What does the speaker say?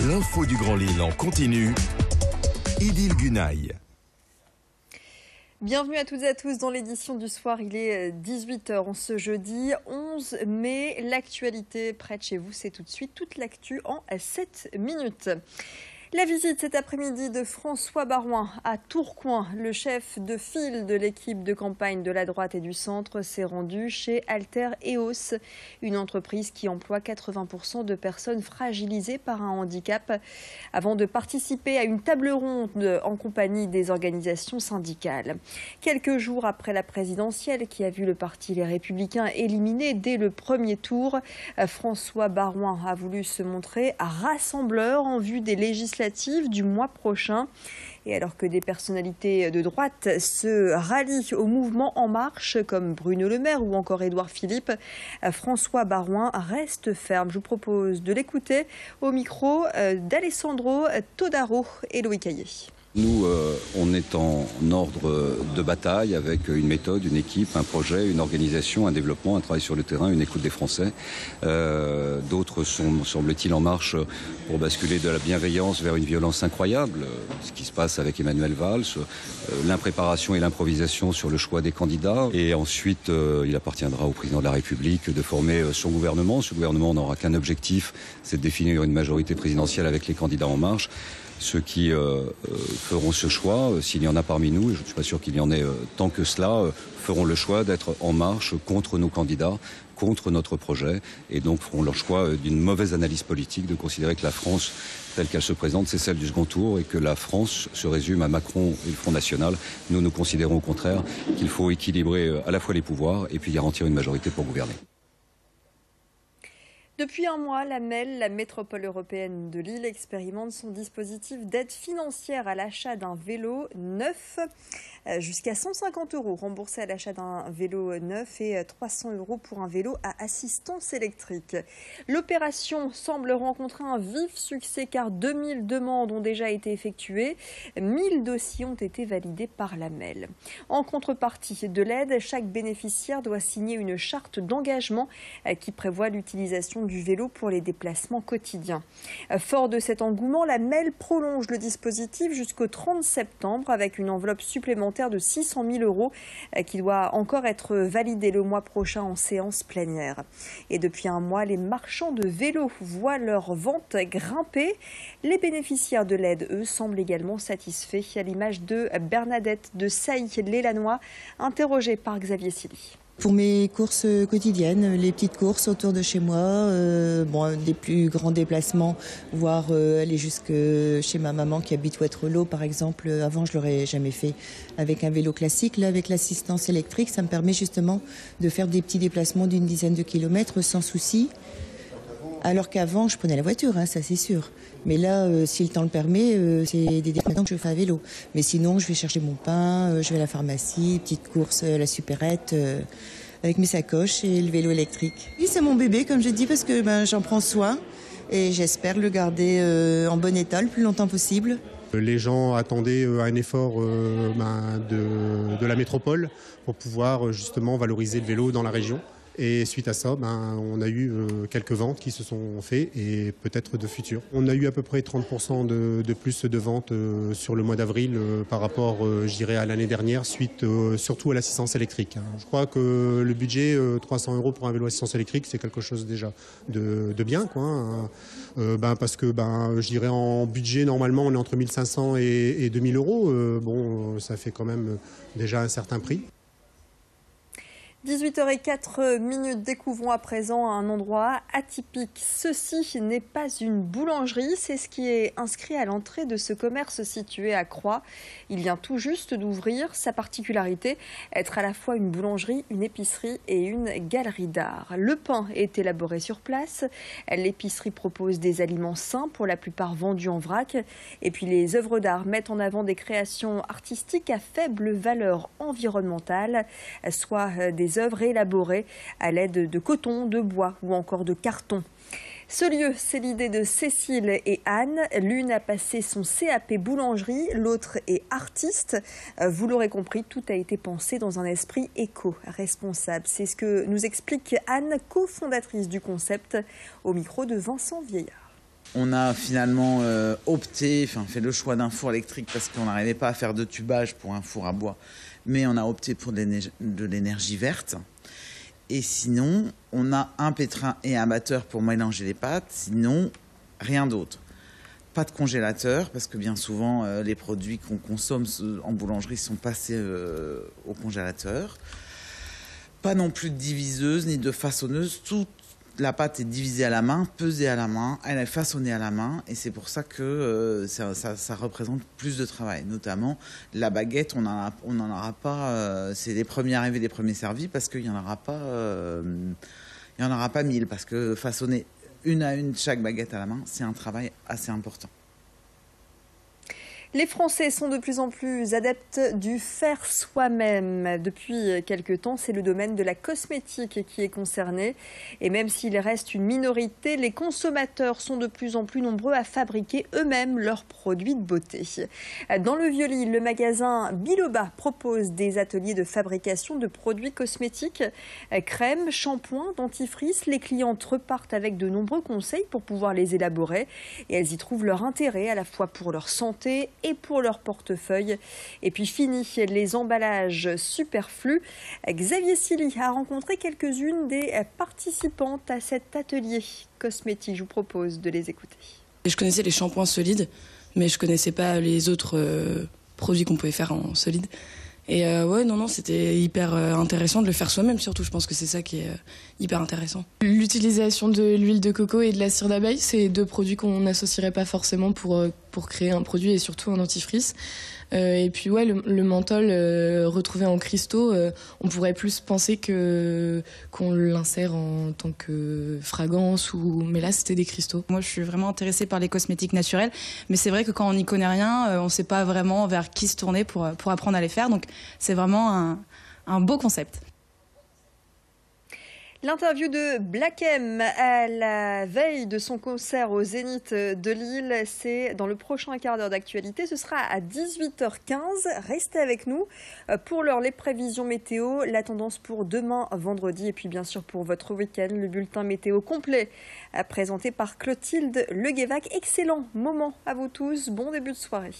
L'info du Grand Lille en continu. Idil Gunaï. Bienvenue à toutes et à tous dans l'édition du soir, il est 18h en ce jeudi 11 mai. L'actualité près de chez vous, c'est tout de suite toute l'actu en 7 minutes. La visite cet après-midi de François Baroin à Tourcoing. Le chef de file de l'équipe de campagne de la droite et du centre s'est rendu chez Alter EOS, une entreprise qui emploie 80% de personnes fragilisées par un handicap, avant de participer à une table ronde en compagnie des organisations syndicales. Quelques jours après la présidentielle qui a vu le parti Les Républicains éliminé dès le premier tour, François Baroin a voulu se montrer rassembleur en vue des législatives du mois prochain. Et alors que des personnalités de droite se rallient au mouvement En Marche, comme Bruno Le Maire ou encore Édouard Philippe, François Baroin reste ferme. Je vous propose de l'écouter au micro d'Alessandro Todaro et Loïc Caillé. Nous, on est en ordre de bataille avec une méthode, une équipe, un projet, une organisation, un développement, un travail sur le terrain, une écoute des Français. D'autres sont, semble-t-il, en marche pour basculer de la bienveillance vers une violence incroyable. Ce qui se passe avec Emmanuel Valls, l'impréparation et l'improvisation sur le choix des candidats. Et ensuite, il appartiendra au président de la République de former son gouvernement. Ce gouvernement n'aura qu'un objectif, c'est de définir une majorité présidentielle avec les candidats En Marche. Ceux qui feront ce choix, s'il y en a parmi nous, et je ne suis pas sûr qu'il y en ait tant que cela, feront le choix d'être en marche contre nos candidats, contre notre projet, et donc feront leur choix d'une mauvaise analyse politique, de considérer que la France, telle qu'elle se présente, c'est celle du second tour, et que la France se résume à Macron et le Front National. Nous considérons au contraire qu'il faut équilibrer à la fois les pouvoirs et puis garantir une majorité pour gouverner. Depuis un mois, la MEL, la métropole européenne de Lille, expérimente son dispositif d'aide financière à l'achat d'un vélo neuf, jusqu'à 150 € remboursés à l'achat d'un vélo neuf et 300 € pour un vélo à assistance électrique. L'opération semble rencontrer un vif succès car 2000 demandes ont déjà été effectuées, 1000 dossiers ont été validés par la MEL. En contrepartie de l'aide, chaque bénéficiaire doit signer une charte d'engagement qui prévoit l'utilisation du vélo pour les déplacements quotidiens. Fort de cet engouement, la MEL prolonge le dispositif jusqu'au 30 septembre avec une enveloppe supplémentaire de 600 000 € qui doit encore être validée le mois prochain en séance plénière. Et depuis un mois, les marchands de vélos voient leur vente grimper. Les bénéficiaires de l'aide, eux, semblent également satisfaits, à l'image de Bernadette de Sailly-l'Élanois, interrogée par Xavier Silly. Pour mes courses quotidiennes, les petites courses autour de chez moi, des plus grands déplacements, voire aller jusque chez ma maman qui habite Ouettrelot par exemple. Avant, je l'aurais jamais fait avec un vélo classique. Là, avec l'assistance électrique, ça me permet justement de faire des petits déplacements d'une dizaine de kilomètres sans souci. Alors qu'avant, je prenais la voiture, ça c'est sûr. Mais là, si le temps le permet, c'est des déplacements que je fais à vélo. Mais sinon, je vais chercher mon pain, je vais à la pharmacie, petite course à la supérette, avec mes sacoches et le vélo électrique. Oui, c'est mon bébé, comme je dis, parce que j'en prends soin et j'espère le garder en bon état le plus longtemps possible. Les gens attendaient un effort de la métropole pour pouvoir justement valoriser le vélo dans la région. Et suite à ça, on a eu quelques ventes qui se sont faites et peut-être de futures. On a eu à peu près 30% de plus de ventes sur le mois d'avril par rapport, je dirais, à l'année dernière, suite surtout à l'assistance électrique. Je crois que le budget, 300 € pour un vélo assistance électrique, c'est quelque chose déjà de bien, quoi. Parce que, je dirais, en budget, normalement, on est entre 1500 et 2000 €. Ça fait quand même déjà un certain prix. 18h04, découvrons à présent un endroit atypique. Ceci n'est pas une boulangerie, c'est ce qui est inscrit à l'entrée de ce commerce situé à Croix. Il vient tout juste d'ouvrir. Sa particularité, être à la fois une boulangerie, une épicerie et une galerie d'art. Le pain est élaboré sur place. L'épicerie propose des aliments sains, pour la plupart vendus en vrac. Et puis les œuvres d'art mettent en avant des créations artistiques à faible valeur environnementale, soit des œuvres élaborées à l'aide de coton, de bois ou encore de carton. Ce lieu, c'est l'idée de Cécile et Anne. L'une a passé son CAP boulangerie, l'autre est artiste. Vous l'aurez compris, tout a été pensé dans un esprit éco-responsable. C'est ce que nous explique Anne, cofondatrice du concept, au micro de Vincent Vieillard. On a finalement fait le choix d'un four électrique parce qu'on n'arrivait pas à faire de tubage pour un four à bois, mais on a opté pour de l'énergie verte. Et sinon, on a un pétrin et un batteur pour mélanger les pâtes, sinon rien d'autre. Pas de congélateur, parce que bien souvent, les produits qu'on consomme en boulangerie sont passés au congélateur. Pas non plus de diviseuse ni de façonneuse. Toute la pâte est divisée à la main, pesée à la main, elle est façonnée à la main. Et c'est pour ça que ça représente plus de travail. Notamment, la baguette, on n'en aura pas... c'est les premiers arrivés, les premiers servis, parce qu'il n'y en aura pas... il n'y en aura pas 1000, parce que façonner une à une chaque baguette à la main, c'est un travail assez important. Les Français sont de plus en plus adeptes du faire soi-même. Depuis quelque temps, c'est le domaine de la cosmétique qui est concerné. Et même s'il reste une minorité, les consommateurs sont de plus en plus nombreux à fabriquer eux-mêmes leurs produits de beauté. Dans le Vieux-Lille, le magasin Biloba propose des ateliers de fabrication de produits cosmétiques. Crème, shampoing, dentifrice, les clientes repartent avec de nombreux conseils pour pouvoir les élaborer. Et elles y trouvent leur intérêt à la fois pour leur santé et pour leur portefeuille. Et puis fini les emballages superflus. Xavier Silly a rencontré quelques-unes des participantes à cet atelier cosmétique. Je vous propose de les écouter. Je connaissais les shampoings solides, mais je connaissais pas les autres produits qu'on pouvait faire en solide. Et c'était hyper intéressant de le faire soi-même, surtout. Je pense que c'est ça qui est hyper intéressant. L'utilisation de l'huile de coco et de la cire d'abeille, c'est deux produits qu'on n'associerait pas forcément pour créer un produit et surtout un dentifrice. Et puis le menthol retrouvé en cristaux, on pourrait plus penser qu'on l'insère en tant que fragrance, mais là c'était des cristaux. Moi je suis vraiment intéressée par les cosmétiques naturels, mais c'est vrai que quand on n'y connaît rien, on ne sait pas vraiment vers qui se tourner pour apprendre à les faire, donc c'est vraiment un beau concept. L'interview de Black M à la veille de son concert au Zénith de Lille, c'est dans le prochain quart d'heure d'actualité. Ce sera à 18h15. Restez avec nous. Pour l'heure, les prévisions météo, la tendance pour demain, vendredi, et puis bien sûr pour votre week-end, le bulletin météo complet présenté par Clotilde Leguévac. Excellent moment à vous tous. Bon début de soirée.